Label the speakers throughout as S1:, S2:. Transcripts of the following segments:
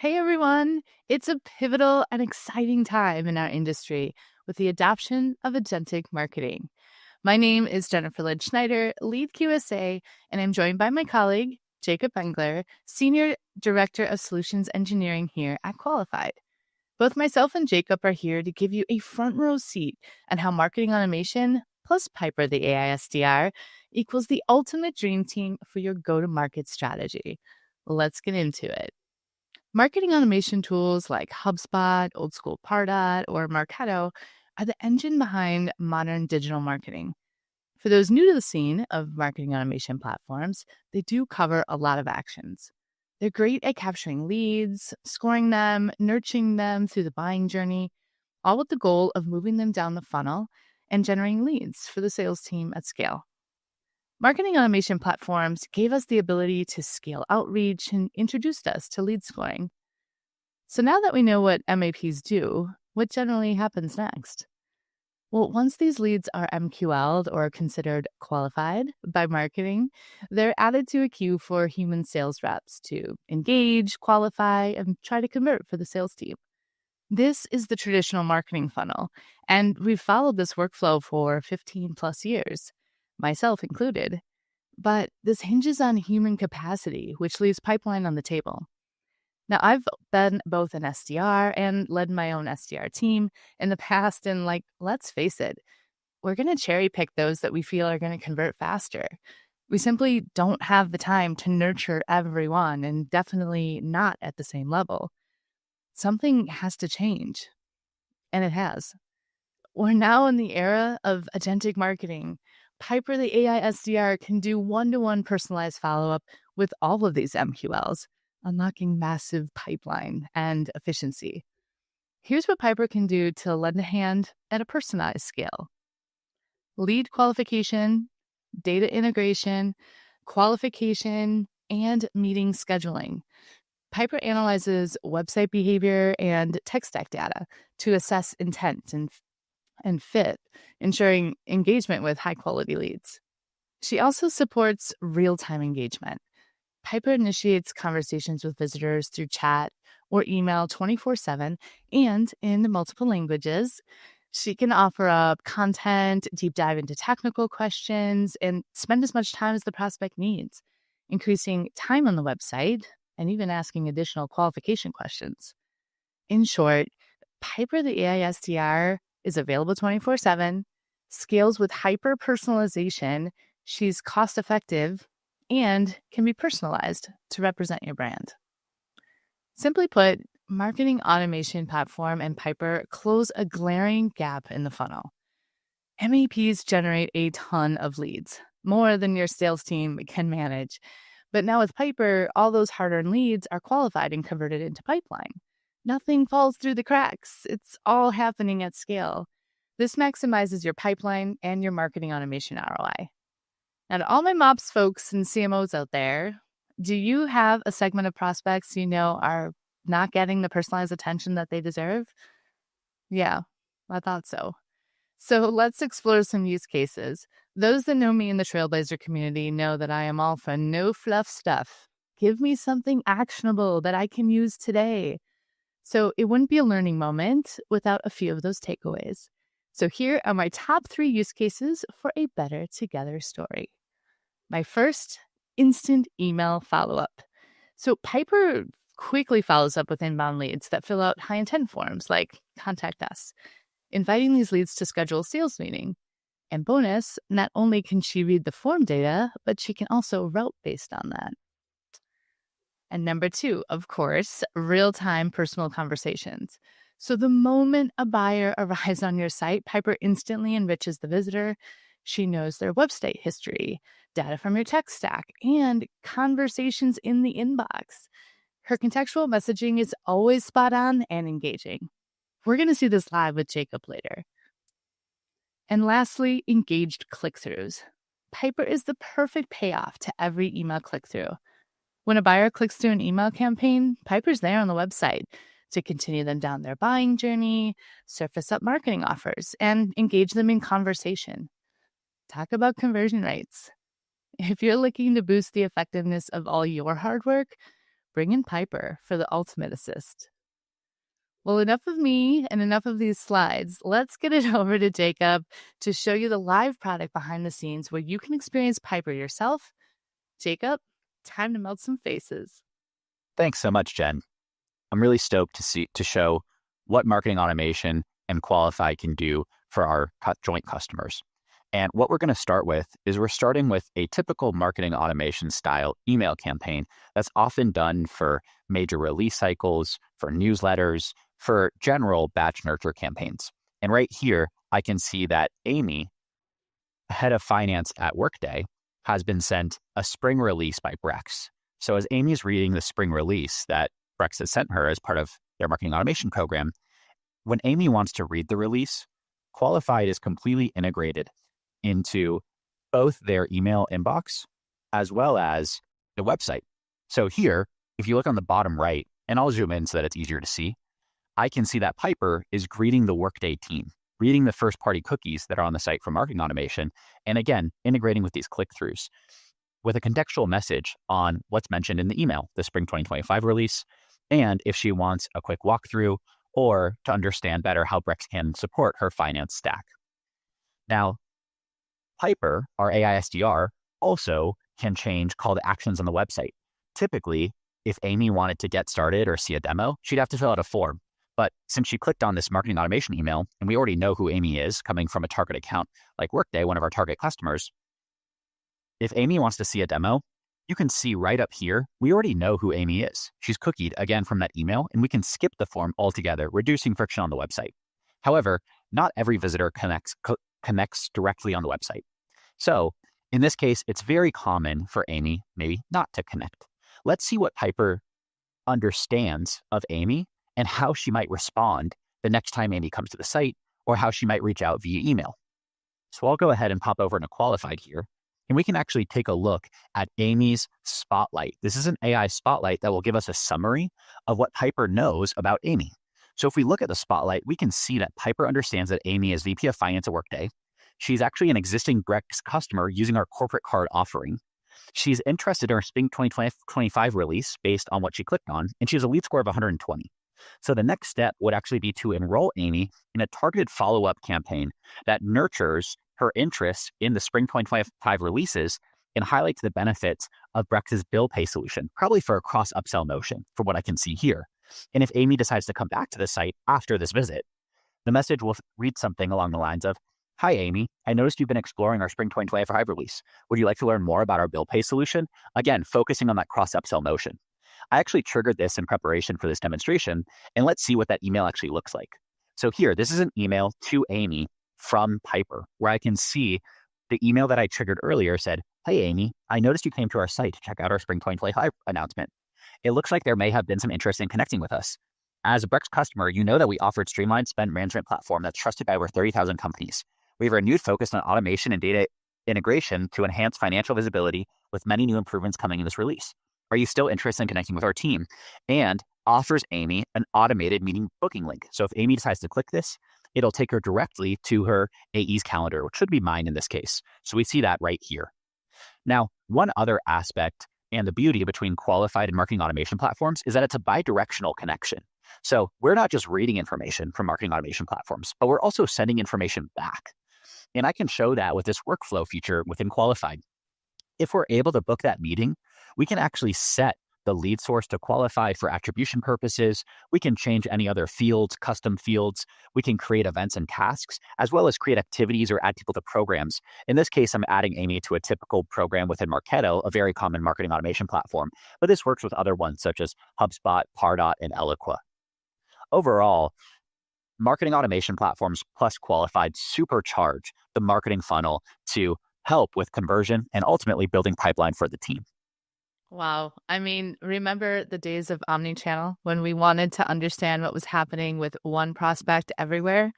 S1: Hey everyone! It's a pivotal and exciting time in our industry with the adoption of agentic marketing. My name is Jennifer Lynn Schneider, lead QSA, and I'm joined by my colleague, Jacob Engler, Senior Director of Solutions Engineering here at Qualified. Both myself and Jacob are here to give you a front row seat on how marketing automation plus Piper, the AI SDR, equals the ultimate dream team for your go-to-market strategy. Let's get into it. Marketing automation tools like HubSpot, Old School Pardot, or Marketo are the engine behind modern digital marketing. For those new to the scene of marketing automation platforms, they do cover a lot of actions. They're great at capturing leads, scoring them, nurturing them through the buying journey, all with the goal of moving them down the funnel and generating leads for the sales team at scale. Marketing automation platforms gave us the ability to scale outreach and introduced us to lead scoring. So now that we know what MAPs do, what generally happens next? Well, once these leads are MQL'd or considered qualified by marketing, they're added to a queue for human sales reps to engage, qualify, and try to convert for the sales team. This is the traditional marketing funnel, and we've followed this workflow for 15 plus years, myself included. But this hinges on human capacity, which leaves pipeline on the table. Now, I've been both an SDR and led my own SDR team in the past, and let's face it, we're going to cherry pick those that we feel are going to convert faster. We simply don't have the time to nurture everyone, and definitely not at the same level. Something has to change, and it has. We're now in the era of agentic marketing. Piper, the AI SDR, can do one-to-one personalized follow-up with all of these MQLs, unlocking massive pipeline and efficiency. Here's what Piper can do to lend a hand at a personalized scale. Lead qualification, data integration, qualification, and meeting scheduling. Piper analyzes website behavior and tech stack data to assess intent and fit, ensuring engagement with high-quality leads. She also supports real-time engagement. Piper initiates conversations with visitors through chat or email 24/7 and in multiple languages. She can offer up content, deep dive into technical questions, and spend as much time as the prospect needs, increasing time on the website and even asking additional qualification questions. In short, Piper, the AI SDR, is available 24/7, scales with hyper personalization, she's cost effective, and can be personalized to represent your brand. Simply put, marketing automation platform and Piper close a glaring gap in the funnel. MAPs generate a ton of leads, more than your sales team can manage. But now with Piper, all those hard-earned leads are qualified and converted into pipeline. Nothing falls through the cracks. It's all happening at scale. This maximizes your pipeline and your marketing automation ROI. Now, to all my MOPS folks and CMOs out there, do you have a segment of prospects you know are not getting the personalized attention that they deserve? Yeah, I thought so. So let's explore some use cases. Those that know me in the Trailblazer community know that I am all for no fluff stuff. Give me something actionable that I can use today. So it wouldn't be a learning moment without a few of those takeaways. So here are my top 3 use cases for a better together story. My first, instant email follow-up. So Piper quickly follows up with inbound leads that fill out high intent forms like contact us, inviting these leads to schedule a sales meeting. And bonus, not only can she read the form data, but she can also route based on that. And number 2, of course, real-time personal conversations. So the moment a buyer arrives on your site, Piper instantly enriches the visitor. She knows their website history, data from your tech stack, and conversations in the inbox. Her contextual messaging is always spot on and engaging. We're going to see this live with Jacob later. And lastly, engaged click-throughs. Piper is the perfect payoff to every email click-through. When a buyer clicks through an email campaign, Piper's there on the website to continue them down their buying journey, surface up marketing offers, and engage them in conversation. Talk about conversion rates. If you're looking to boost the effectiveness of all your hard work, bring in Piper for the ultimate assist. Well, enough of me and enough of these slides. Let's get it over to Jacob to show you the live product behind the scenes where you can experience Piper yourself. Jacob, time to melt some faces.
S2: Thanks so much, Jen. I'm really stoked to show what marketing automation and Qualify can do for our joint customers. And what we're going to start with is we're starting with a typical marketing automation style email campaign that's often done for major release cycles, for newsletters, for general batch nurture campaigns. And right here, I can see that Amy, head of finance at Workday, has been sent a spring release by Brex. So as Amy's reading the spring release that Brex has sent her as part of their marketing automation program, when Amy wants to read the release, Qualified is completely integrated into both their email inbox as well as the website. So here, if you look on the bottom right, and I'll zoom in so that it's easier to see, I can see that Piper is greeting the Workday team, reading the first-party cookies that are on the site for marketing automation, and again, integrating with these click-throughs with a contextual message on what's mentioned in the email, the spring 2025 release, and if she wants a quick walkthrough or to understand better how Brex can support her finance stack. Now, Piper, our AI SDR, also can change call to actions on the website. Typically, if Amy wanted to get started or see a demo, she'd have to fill out a form. But since she clicked on this marketing automation email, and we already know who Amy is coming from a target account like Workday, one of our target customers, if Amy wants to see a demo, you can see right up here, we already know who Amy is. She's cookied again from that email, and we can skip the form altogether, reducing friction on the website. However, not every visitor connects directly on the website. So in this case, it's very common for Amy maybe not to connect. Let's see what Piper understands of Amy and how she might respond the next time Amy comes to the site or how she might reach out via email. So I'll go ahead and pop over into Qualified here, and we can actually take a look at Amy's spotlight. This is an AI spotlight that will give us a summary of what Piper knows about Amy. So if we look at the spotlight, we can see that Piper understands that Amy is VP of Finance at Workday. She's actually an existing Brex customer using our corporate card offering. She's interested in our Spring 2025 release based on what she clicked on, and she has a lead score of 120. So the next step would actually be to enroll Amy in a targeted follow-up campaign that nurtures her interest in the Spring 2025 releases and highlights the benefits of Brex's bill pay solution, probably for a cross-upsell motion, from what I can see here. And if Amy decides to come back to the site after this visit, the message will read something along the lines of, "Hi, Amy. I noticed you've been exploring our Spring 2025 release. Would you like to learn more about our bill pay solution?" Again, focusing on that cross-upsell motion. I actually triggered this in preparation for this demonstration, and let's see what that email actually looks like. So here, this is an email to Amy from Piper, where I can see the email that I triggered earlier said, "Hey, Amy, I noticed you came to our site to check out our Spring 2025 announcement. It looks like there may have been some interest in connecting with us. As a Brex customer, you know that we offered streamlined spend management platform that's trusted by over 30,000 companies. We have a renewed focus on automation and data integration to enhance financial visibility with many new improvements coming in this release. Are you still interested in connecting with our team?" And offers Amy an automated meeting booking link. So if Amy decides to click this, it'll take her directly to her AE's calendar, which should be mine in this case. So we see that right here. Now, one other aspect and the beauty between Qualified and marketing automation platforms is that it's a bi-directional connection. So we're not just reading information from marketing automation platforms, but we're also sending information back. And I can show that with this workflow feature within Qualified. If we're able to book that meeting, we can actually set the lead source to qualify for attribution purposes. We can change any other fields, custom fields. We can create events and tasks, as well as create activities or add people to programs. In this case, I'm adding Amy to a typical program within Marketo, a very common marketing automation platform. But this works with other ones such as HubSpot, Pardot, and Eloqua. Overall, marketing automation platforms plus Qualified supercharge the marketing funnel to help with conversion and ultimately building pipeline for the team.
S1: Wow. I mean, remember the days of omnichannel when we wanted to understand what was happening with one prospect everywhere?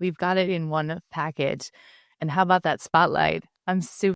S1: We've got it in one package. And how about that spotlight? I'm super